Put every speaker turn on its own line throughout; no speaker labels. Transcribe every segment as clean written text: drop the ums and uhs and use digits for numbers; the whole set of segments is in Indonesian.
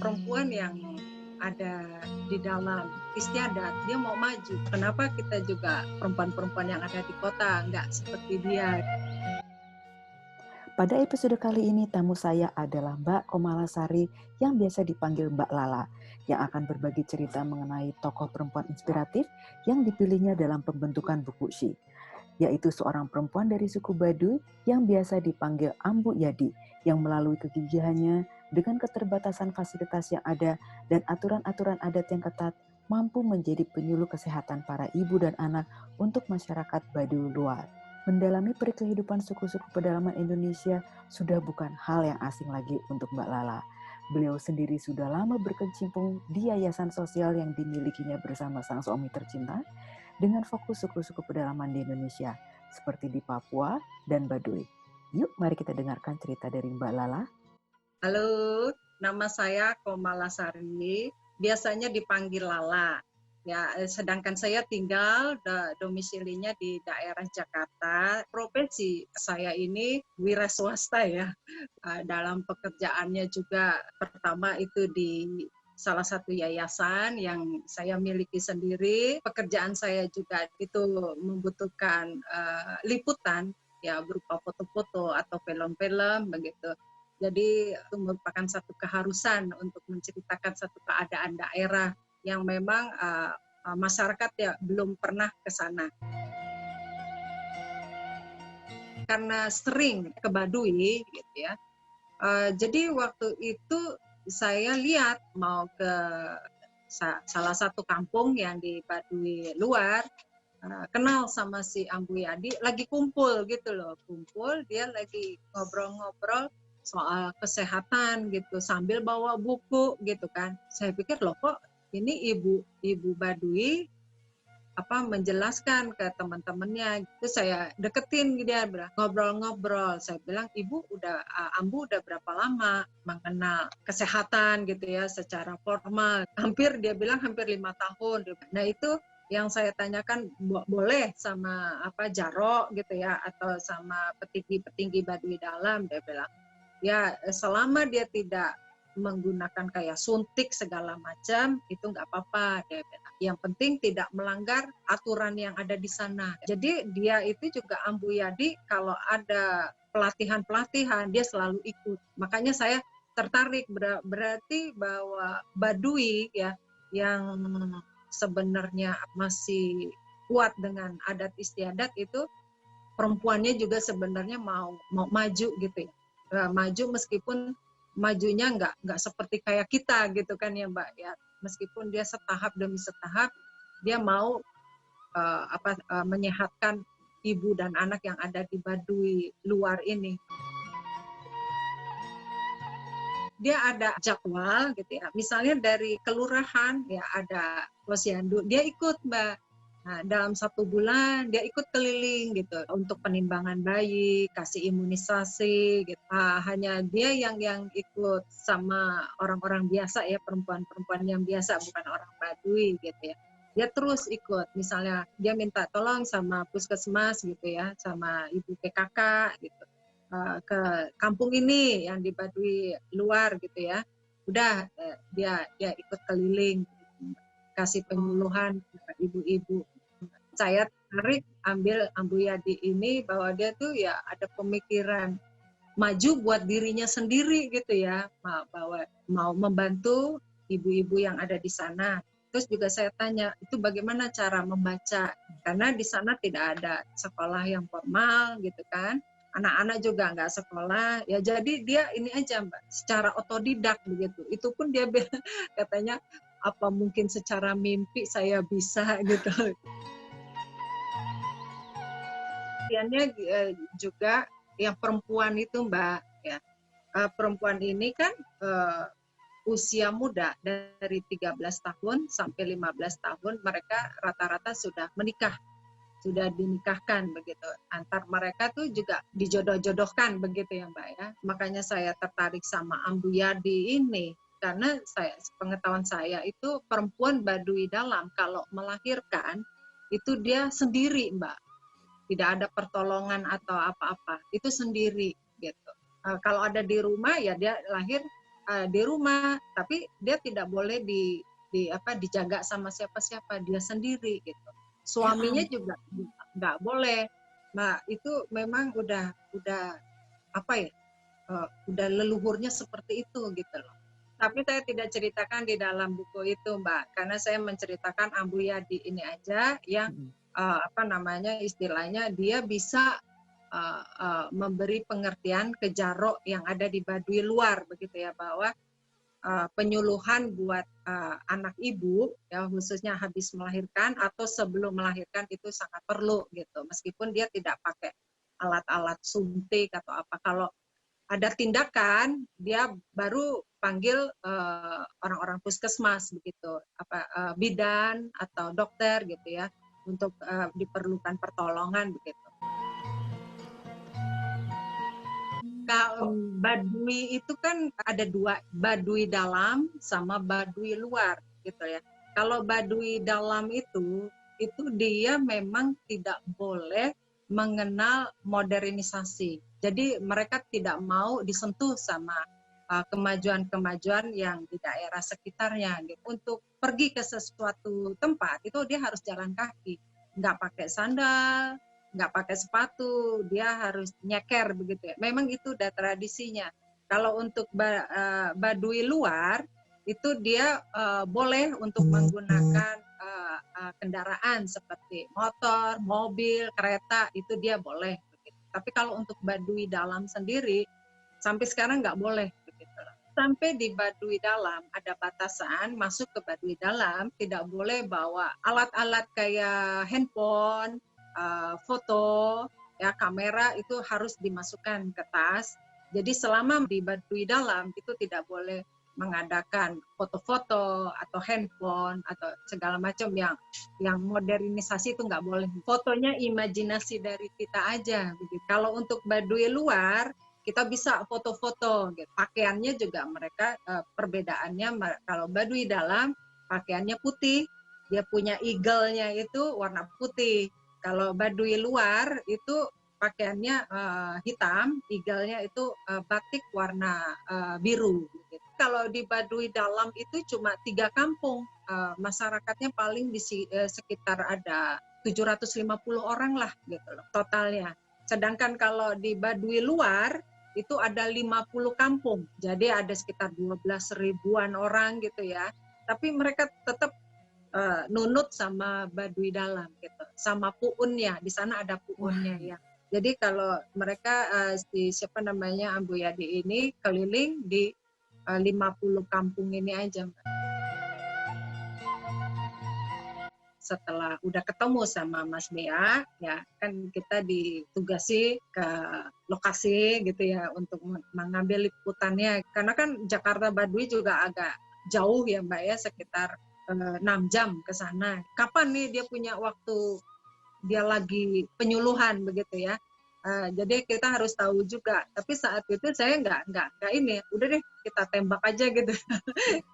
perempuan yang ada di dalam istiadat, dia mau maju. Kenapa kita juga perempuan-perempuan yang ada di kota nggak seperti dia?
Pada episode kali ini tamu saya adalah Mbak Komalasari yang biasa dipanggil Mbak Lala, yang akan berbagi cerita mengenai tokoh perempuan inspiratif yang dipilihnya dalam pembentukan buku She, yaitu seorang perempuan dari suku Baduy yang biasa dipanggil Ambu Yadi, yang melalui kegigihannya dengan keterbatasan fasilitas yang ada dan aturan-aturan adat yang ketat mampu menjadi penyuluh kesehatan para ibu dan anak untuk masyarakat Baduy luar. Mendalami perkehidupan suku-suku pedalaman Indonesia sudah bukan hal yang asing lagi untuk Mbak Lala. Beliau sendiri sudah lama berkecimpung di yayasan sosial yang dimilikinya bersama sang suami tercinta dengan fokus suku-suku pedalaman di Indonesia, seperti di Papua dan Baduy. Yuk, mari kita dengarkan cerita dari Mbak Lala.
Halo, nama saya Komalasari, biasanya dipanggil Lala. Ya, sedangkan saya tinggal domisilinya di daerah Jakarta. Profesi saya ini wira swasta ya. Dalam pekerjaannya juga pertama itu di salah satu yayasan yang saya miliki sendiri. Pekerjaan saya juga itu membutuhkan liputan ya berupa foto-foto atau film-film begitu. Jadi itu merupakan satu keharusan untuk menceritakan satu keadaan daerah yang memang masyarakat ya belum pernah ke sana. Karena sering ke Baduy gitu ya. Jadi waktu itu saya lihat mau ke salah satu kampung yang di Baduy luar, kenal sama si Ambu Yadi, lagi kumpul gitu loh, dia lagi ngobrol-ngobrol soal kesehatan gitu sambil bawa buku gitu kan. Saya pikir loh kok ini ibu Baduy menjelaskan ke teman-temannya. Itu saya deketin dia, ngobrol-ngobrol. Saya bilang, "Ibu Ambu udah berapa lama mengenal kesehatan gitu ya secara formal?" Dia bilang hampir 5 tahun. Nah, itu yang saya tanyakan, boleh sama Jaro gitu ya atau sama petinggi-petinggi Baduy dalam, dia bilang. Ya, selama dia tidak menggunakan kayak suntik segala macam, itu nggak apa-apa. Yang penting tidak melanggar aturan yang ada di sana. Jadi dia itu juga Ambu Yadi, kalau ada pelatihan-pelatihan, dia selalu ikut. Makanya saya tertarik, berarti bahwa Baduy ya, yang sebenarnya masih kuat dengan adat istiadat itu, perempuannya juga sebenarnya mau maju gitu ya. Maju meskipun majunya nggak seperti kayak kita gitu kan ya Mbak ya, meskipun dia setahap demi setahap dia mau menyehatkan ibu dan anak yang ada di Baduy luar ini. Dia ada jadwal gitu ya, misalnya dari kelurahan ya ada posyandu, dia ikut Mbak. Nah, dalam 1 bulan dia ikut keliling gitu untuk penimbangan bayi, kasih imunisasi gitu. Hanya dia yang ikut sama orang-orang biasa ya, perempuan-perempuan yang biasa, bukan orang Baduy gitu ya. Dia terus ikut, misalnya dia minta tolong sama puskesmas gitu ya, sama ibu PKK gitu. Ke kampung ini yang di Baduy luar gitu ya. Udah dia ikut keliling, kasih penyuluhan ke ibu-ibu. Saya tarik ambil Ambu Yadi ini bahwa dia tuh ya ada pemikiran maju buat dirinya sendiri gitu ya, bahwa mau membantu ibu-ibu yang ada di sana. Terus juga saya tanya, itu bagaimana cara membaca? Karena di sana tidak ada sekolah yang formal gitu kan. Anak-anak juga nggak sekolah, ya jadi dia ini aja Mbak, secara otodidak begitu. Itu pun dia katanya, apa mungkin secara mimpi saya bisa gitu. Kemudiannya juga yang perempuan itu Mbak, ya perempuan ini kan usia muda dari 13 tahun sampai 15 tahun mereka rata-rata sudah menikah, sudah dinikahkan begitu. Antar mereka tuh juga dijodoh-jodohkan begitu ya Mbak ya. Makanya saya tertarik sama Ambu Yadi ini karena pengetahuan saya itu perempuan Baduy dalam kalau melahirkan itu dia sendiri Mbak. Tidak ada pertolongan atau apa-apa, itu sendiri gitu. Kalau ada di rumah ya dia lahir di rumah, tapi dia tidak boleh dijaga sama siapa-siapa, dia sendiri gitu.
Ya
Suaminya juga nggak boleh. Nah itu memang udah apa ya, udah leluhurnya seperti itu gitu loh. Tapi saya tidak ceritakan di dalam buku itu, Mbak, karena saya menceritakan Ambu Yadi ini aja yang istilahnya dia bisa memberi pengertian ke Jarok yang ada di Baduy luar begitu ya, bahwa penyuluhan buat anak ibu ya, khususnya habis melahirkan atau sebelum melahirkan itu sangat perlu gitu, meskipun dia tidak pakai alat-alat suntik atau apa. Kalau ada tindakan, dia baru panggil orang-orang puskesmas begitu, bidan atau dokter gitu ya, untuk diperlukan pertolongan begitu. Kalau Baduy itu kan ada dua, Baduy dalam sama Baduy luar gitu ya. Kalau Baduy dalam itu dia memang tidak boleh mengenal modernisasi. Jadi mereka tidak mau disentuh sama kemajuan-kemajuan yang di daerah sekitarnya. Gitu. Untuk pergi ke sesuatu tempat itu dia harus jalan kaki, nggak pakai sandal, nggak pakai sepatu, dia harus nyeker begitu ya. Memang itu udah tradisinya. Kalau untuk Baduy luar itu dia boleh untuk menggunakan kendaraan seperti motor, mobil, kereta, itu dia boleh. Begitu. Tapi kalau untuk Baduy dalam sendiri sampai sekarang nggak boleh. Begitu. Sampai di Baduy dalam ada batasan, masuk ke Baduy dalam tidak boleh bawa alat-alat kayak handphone, foto, ya kamera itu harus dimasukkan ke tas. Jadi selama di Baduy dalam itu tidak boleh mengadakan foto-foto atau handphone atau segala macam yang modernisasi itu nggak boleh. Fotonya imajinasi dari kita aja. Begitu. Kalau untuk Baduy luar kita bisa foto-foto. Gitu. Pakaiannya juga mereka perbedaannya, kalau Baduy dalam pakaiannya putih, dia punya eagle-nya itu warna putih. Kalau Baduy luar itu pakaiannya hitam, eagle-nya itu batik warna biru. Gitu. Kalau di Baduy dalam itu cuma 3 kampung, masyarakatnya paling di sekitar ada 750 orang lah gitu loh totalnya. Sedangkan kalau di Baduy luar itu ada 50 kampung, jadi ada sekitar 12 ribuan orang gitu ya. Tapi mereka tetap nunut sama Baduy dalam gitu, sama puunnya, di sana ada puunnya ya. Jadi kalau mereka siapa namanya Ambu Yadi ini keliling di 50 kampung ini aja. Setelah udah ketemu sama Mas Bea, ya kan kita ditugasi ke lokasi gitu ya untuk mengambil liputannya. Karena kan Jakarta Baduy juga agak jauh ya Mbak ya, sekitar 6 jam ke sana. Kapan nih dia punya waktu, dia lagi penyuluhan begitu ya. Jadi kita harus tahu juga. Tapi saat itu saya nggak ini, udah deh kita tembak aja gitu,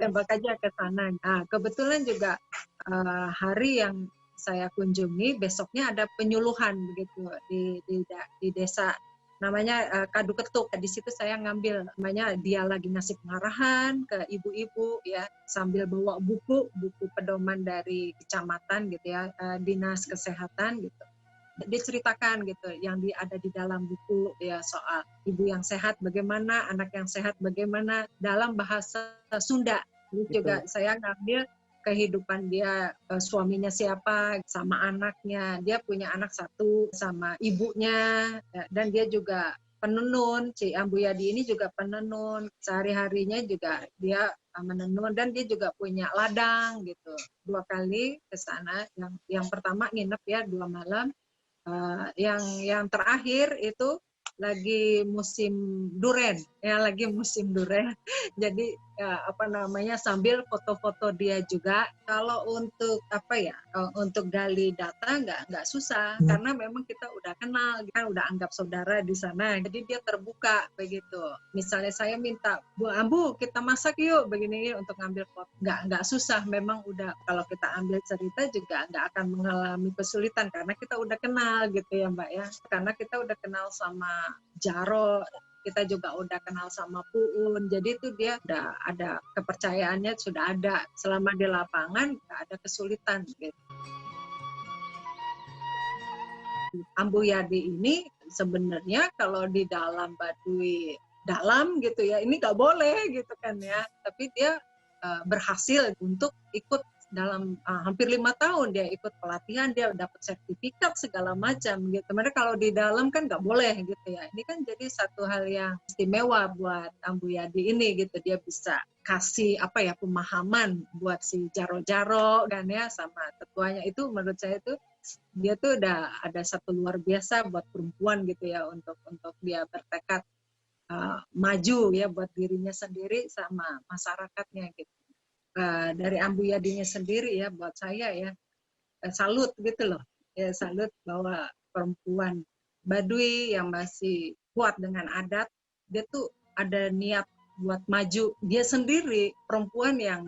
tembak aja ke sana. Nah, kebetulan juga hari yang saya kunjungi besoknya ada penyuluhan begitu di desa namanya Kadu Ketuk. Di situ saya ngambil, namanya dia lagi ngasih pengarahan ke ibu-ibu ya, sambil bawa buku pedoman dari kecamatan gitu ya, dinas kesehatan gitu. Diceritakan gitu yang ada di dalam buku ya, soal ibu yang sehat bagaimana, anak yang sehat bagaimana dalam bahasa Sunda. Ini juga saya ngambil kehidupan dia, suaminya siapa, sama anaknya. Dia punya anak 1 sama ibunya, dan dia juga penenun. Si Ambu Yadi ini juga penenun. Sehari-harinya juga dia menenun, dan dia juga punya ladang gitu. 2 kali ke sana. Yang pertama nginep ya 2 malam. Yang terakhir itu lagi musim duren ya, lagi musim duren. Jadi sambil foto-foto dia juga. Kalau untuk untuk gali data nggak susah, karena memang kita udah kenal kan, udah anggap saudara di sana. Jadi dia terbuka begitu. Misalnya saya minta, Bu Ambu kita masak yuk begini untuk ngambil foto, nggak susah. Memang udah, kalau kita ambil cerita juga nggak akan mengalami kesulitan karena kita udah kenal gitu ya Mbak ya. Karena kita udah kenal sama Jarok, kita juga udah kenal sama Puun, jadi itu dia udah ada kepercayaannya, sudah ada selama di lapangan, nggak ada kesulitan gitu. Ambu Yadi ini sebenarnya kalau di dalam Baduy dalam gitu ya, ini nggak boleh gitu kan ya, tapi dia berhasil untuk ikut dalam hampir 5 tahun dia ikut pelatihan, dia dapat sertifikat segala macam gitu. Sebenarnya kalau di dalam kan nggak boleh gitu ya. Ini kan jadi satu hal yang istimewa buat Ambu Yadi ini gitu. Dia bisa kasih pemahaman buat si Jaro-Jaro kan ya sama tetuanya. Itu menurut saya itu dia tuh udah ada satu luar biasa buat perempuan gitu ya, untuk dia bertekad maju ya buat dirinya sendiri sama masyarakatnya gitu. Dari Ambu Yadinya sendiri ya, buat saya ya salut gitu loh ya, salut bahwa perempuan Baduy yang masih kuat dengan adat, dia tuh ada niat buat maju. Dia sendiri perempuan yang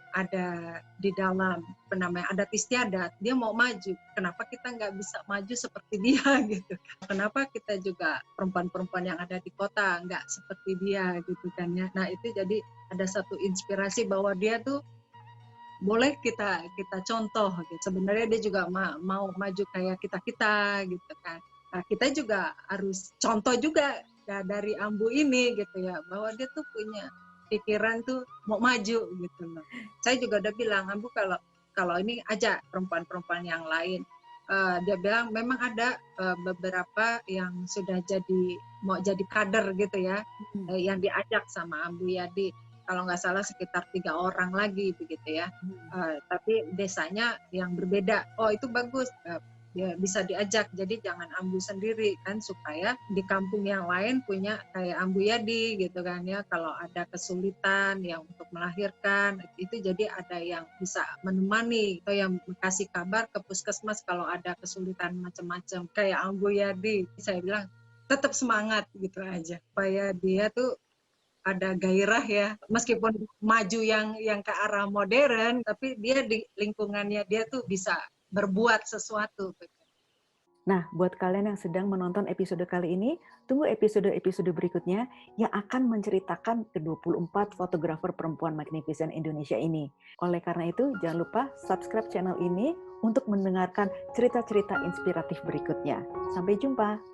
ada di dalam adat istiadat, dia mau maju. Kenapa kita nggak bisa maju seperti dia gitu? Kenapa kita juga perempuan-perempuan yang ada di kota nggak seperti dia gitu kan ya? Nah itu jadi ada satu inspirasi bahwa dia tuh boleh kita contoh gitu. Sebenarnya dia juga mau maju kayak kita gitu kan. Nah, kita juga harus contoh juga dari Ambu ini gitu ya, bahwa dia tuh punya pikiran tuh mau maju gitu loh. Saya juga udah bilang, Ambu kalau ini ajak perempuan-perempuan yang lain. Dia bilang memang ada beberapa yang sudah mau jadi kader gitu ya, yang diajak sama Ambu Yadi. Kalau nggak salah sekitar 3 orang lagi begitu ya. Tapi desanya yang berbeda. Oh itu bagus. Ya, bisa diajak, jadi jangan Ambu sendiri kan, supaya di kampung yang lain punya kayak Ambu Yadi gitu kan ya. Kalau ada kesulitan yang untuk melahirkan itu, jadi ada yang bisa menemani atau yang kasih kabar ke puskesmas kalau ada kesulitan macam-macam kayak Ambu Yadi. Saya bilang tetap semangat gitu aja, supaya dia tuh ada gairah ya, meskipun maju yang ke arah modern, tapi dia di lingkungannya dia tuh bisa berbuat sesuatu.
Nah, buat kalian yang sedang menonton episode kali ini, tunggu episode-episode berikutnya yang akan menceritakan ke-24 fotografer perempuan Magnificent Indonesia ini. Oleh karena itu, jangan lupa subscribe channel ini untuk mendengarkan cerita-cerita inspiratif berikutnya. Sampai jumpa!